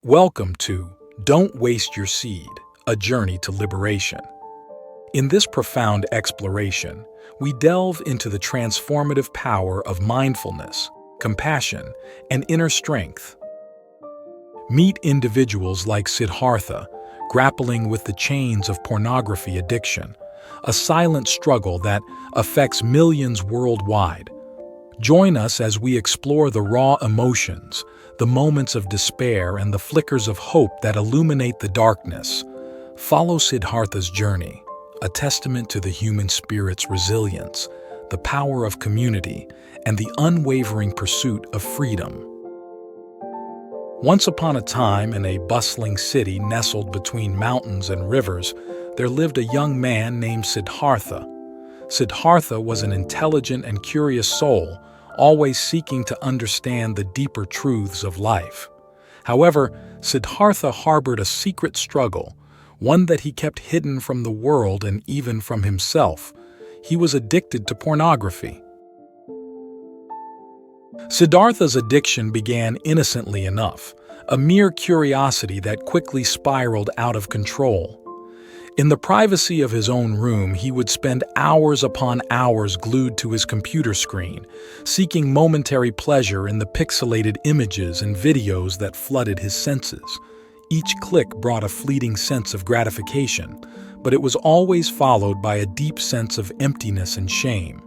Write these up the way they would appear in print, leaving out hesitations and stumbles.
Welcome to Don't Waste Your Seed, a Journey to Liberation. In this profound exploration, we delve into the transformative power of mindfulness, compassion, and inner strength. Meet individuals like Siddhartha, grappling with the chains of pornography addiction, a silent struggle that affects millions worldwide. Join us as we explore the raw emotions, the moments of despair, and the flickers of hope that illuminate the darkness. Follow Siddhartha's journey, a testament to the human spirit's resilience, the power of community, and the unwavering pursuit of freedom. Once upon a time, in a bustling city nestled between mountains and rivers, there lived a young man named Siddhartha. Siddhartha was an intelligent and curious soul, always seeking to understand the deeper truths of life. However, Siddhartha harbored a secret struggle, one that he kept hidden from the world and even from himself. He was addicted to pornography. Siddhartha's addiction began innocently enough, a mere curiosity that quickly spiraled out of control. In the privacy of his own room, he would spend hours upon hours glued to his computer screen, seeking momentary pleasure in the pixelated images and videos that flooded his senses. Each click brought a fleeting sense of gratification, but it was always followed by a deep sense of emptiness and shame.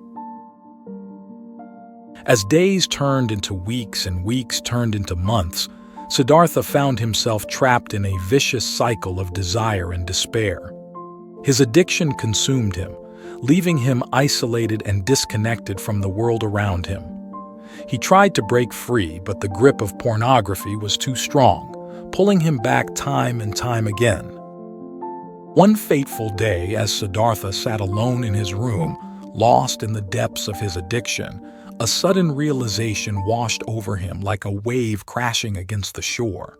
As days turned into weeks and weeks turned into months, Siddhartha found himself trapped in a vicious cycle of desire and despair. His addiction consumed him, leaving him isolated and disconnected from the world around him. He tried to break free, but the grip of pornography was too strong, pulling him back time and time again. One fateful day, as Siddhartha sat alone in his room, lost in the depths of his addiction, a sudden realization washed over him like a wave crashing against the shore.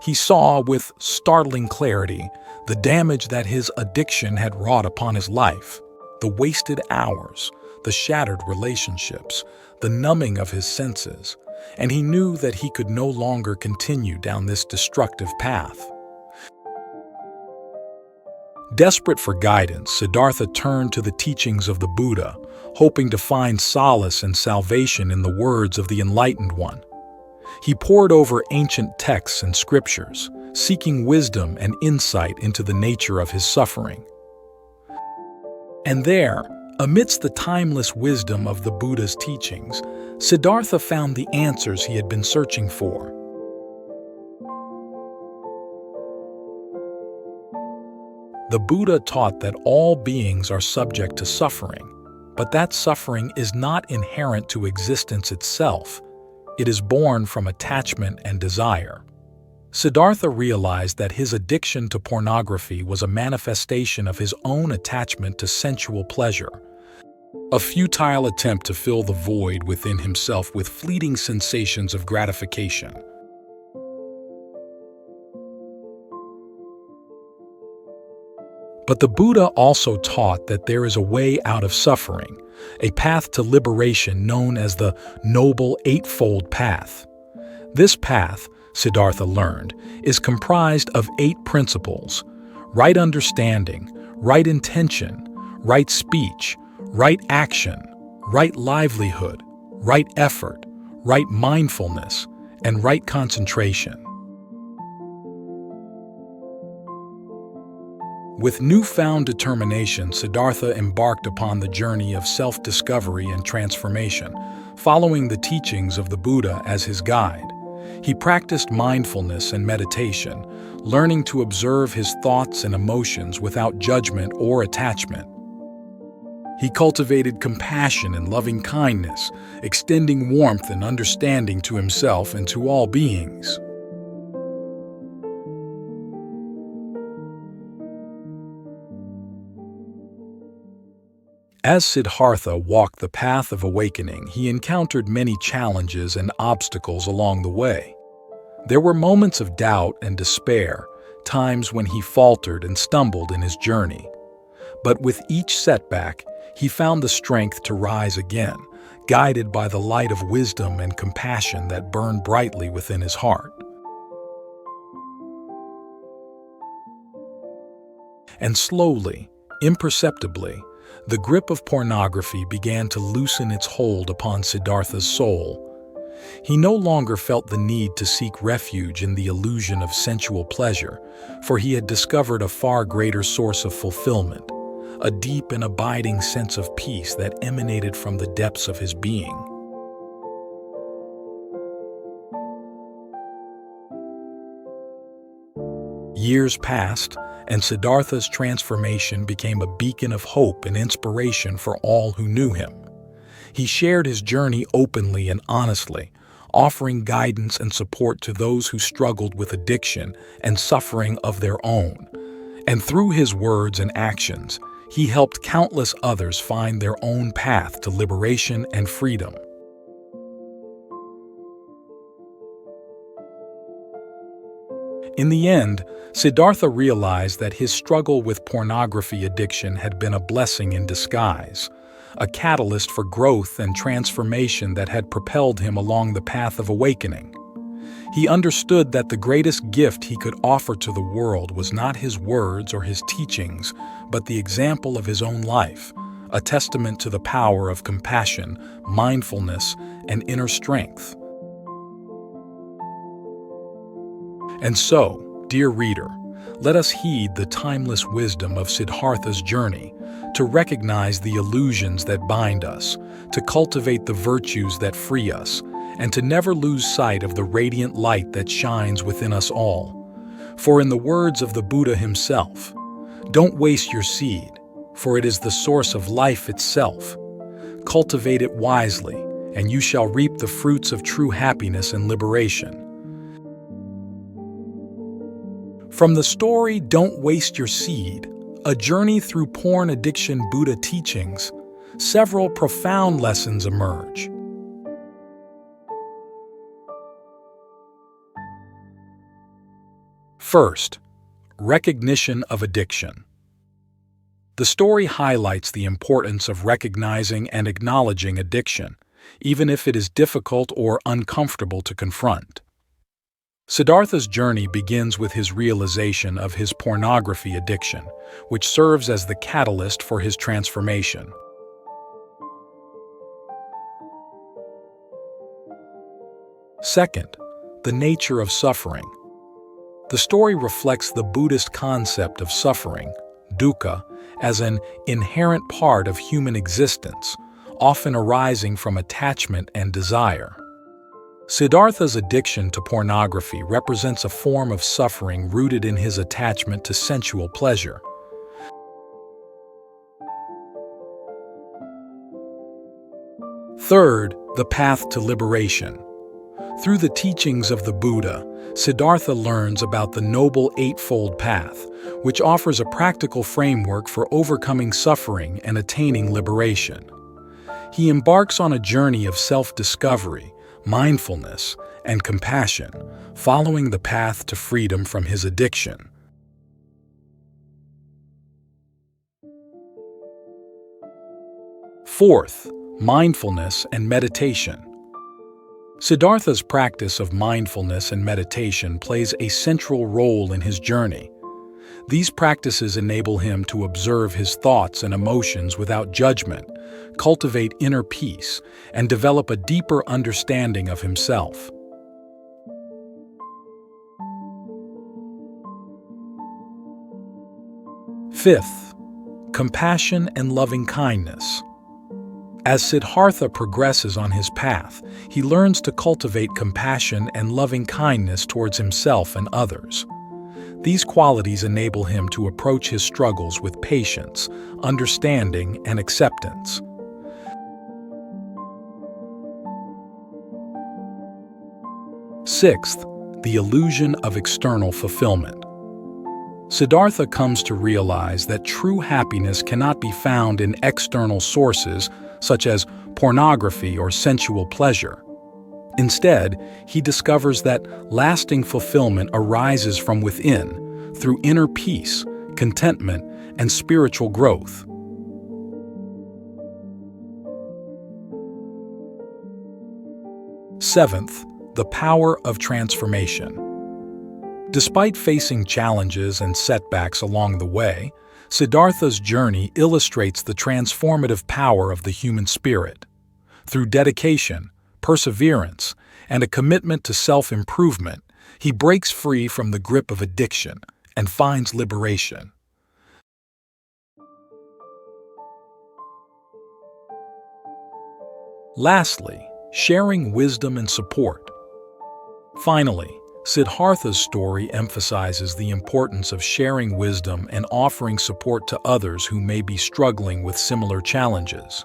He saw with startling clarity the damage that his addiction had wrought upon his life, the wasted hours, the shattered relationships, the numbing of his senses, and he knew that he could no longer continue down this destructive path. Desperate for guidance, Siddhartha turned to the teachings of the Buddha, hoping to find solace and salvation in the words of the Enlightened One. He pored over ancient texts and scriptures, seeking wisdom and insight into the nature of his suffering. And there, amidst the timeless wisdom of the Buddha's teachings, Siddhartha found the answers he had been searching for. The Buddha taught that all beings are subject to suffering, but that suffering is not inherent to existence itself. It is born from attachment and desire. Siddhartha realized that his addiction to pornography was a manifestation of his own attachment to sensual pleasure, a futile attempt to fill the void within himself with fleeting sensations of gratification. But the Buddha also taught that there is a way out of suffering, a path to liberation known as the Noble Eightfold Path. This path, Siddhartha learned, is comprised of 8 principles: right understanding, right intention, right speech, right action, right livelihood, right effort, right mindfulness, and right concentration. With newfound determination, Siddhartha embarked upon the journey of self-discovery and transformation, following the teachings of the Buddha as his guide. He practiced mindfulness and meditation, learning to observe his thoughts and emotions without judgment or attachment. He cultivated compassion and loving kindness, extending warmth and understanding to himself and to all beings. As Siddhartha walked the path of awakening, he encountered many challenges and obstacles along the way. There were moments of doubt and despair, times when he faltered and stumbled in his journey. But with each setback, he found the strength to rise again, guided by the light of wisdom and compassion that burned brightly within his heart. And slowly, imperceptibly, the grip of pornography began to loosen its hold upon Siddhartha's soul. He no longer felt the need to seek refuge in the illusion of sensual pleasure, for he had discovered a far greater source of fulfillment, a deep and abiding sense of peace that emanated from the depths of his being. Years passed, and Siddhartha's transformation became a beacon of hope and inspiration for all who knew him. He shared his journey openly and honestly, offering guidance and support to those who struggled with addiction and suffering of their own. And through his words and actions, he helped countless others find their own path to liberation and freedom. In the end, Siddhartha realized that his struggle with pornography addiction had been a blessing in disguise, a catalyst for growth and transformation that had propelled him along the path of awakening. He understood that the greatest gift he could offer to the world was not his words or his teachings, but the example of his own life, a testament to the power of compassion, mindfulness, and inner strength. And so, dear reader, let us heed the timeless wisdom of Siddhartha's journey, to recognize the illusions that bind us, to cultivate the virtues that free us, and to never lose sight of the radiant light that shines within us all. For in the words of the Buddha himself, "Don't waste your seed, for it is the source of life itself. Cultivate it wisely, and you shall reap the fruits of true happiness and liberation." From the story Don't Waste Your Seed, a journey through porn addiction Buddha teachings, several profound lessons emerge. First, recognition of addiction. The story highlights the importance of recognizing and acknowledging addiction, even if it is difficult or uncomfortable to confront. Siddhartha's journey begins with his realization of his pornography addiction, which serves as the catalyst for his transformation. Second, the nature of suffering. The story reflects the Buddhist concept of suffering, dukkha, as an inherent part of human existence, often arising from attachment and desire. Siddhartha's addiction to pornography represents a form of suffering rooted in his attachment to sensual pleasure. Third, the path to liberation. Through the teachings of the Buddha, Siddhartha learns about the Noble Eightfold Path, which offers a practical framework for overcoming suffering and attaining liberation. He embarks on a journey of self-discovery, mindfulness, and compassion, following the path to freedom from his addiction. Fourth, mindfulness and meditation. Siddhartha's practice of mindfulness and meditation plays a central role in his journey. These practices enable him to observe his thoughts and emotions without judgment, cultivate inner peace, and develop a deeper understanding of himself. Fifth, compassion and loving kindness. As Siddhartha progresses on his path, he learns to cultivate compassion and loving kindness towards himself and others. These qualities enable him to approach his struggles with patience, understanding, and acceptance. Sixth, the illusion of external fulfillment. Siddhartha comes to realize that true happiness cannot be found in external sources such as pornography or sensual pleasure. Instead, he discovers that lasting fulfillment arises from within, through inner peace, contentment, and spiritual growth. Seventh, the power of transformation. Despite facing challenges and setbacks along the way, Siddhartha's journey illustrates the transformative power of the human spirit. Through dedication, perseverance, and a commitment to self-improvement, he breaks free from the grip of addiction and finds liberation. Lastly, sharing wisdom and support. Finally, Siddhartha's story emphasizes the importance of sharing wisdom and offering support to others who may be struggling with similar challenges.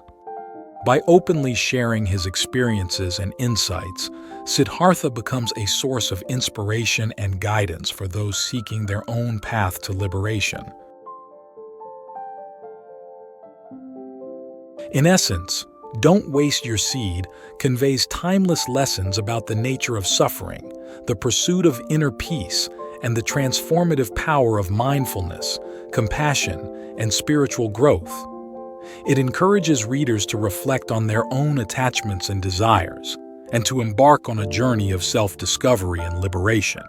By openly sharing his experiences and insights, Sidhartha becomes a source of inspiration and guidance for those seeking their own path to liberation. In essence, "Don't Waste Your Seed" conveys timeless lessons about the nature of suffering, the pursuit of inner peace, and the transformative power of mindfulness, compassion, and spiritual growth. It encourages readers to reflect on their own attachments and desires, and to embark on a journey of self-discovery and liberation.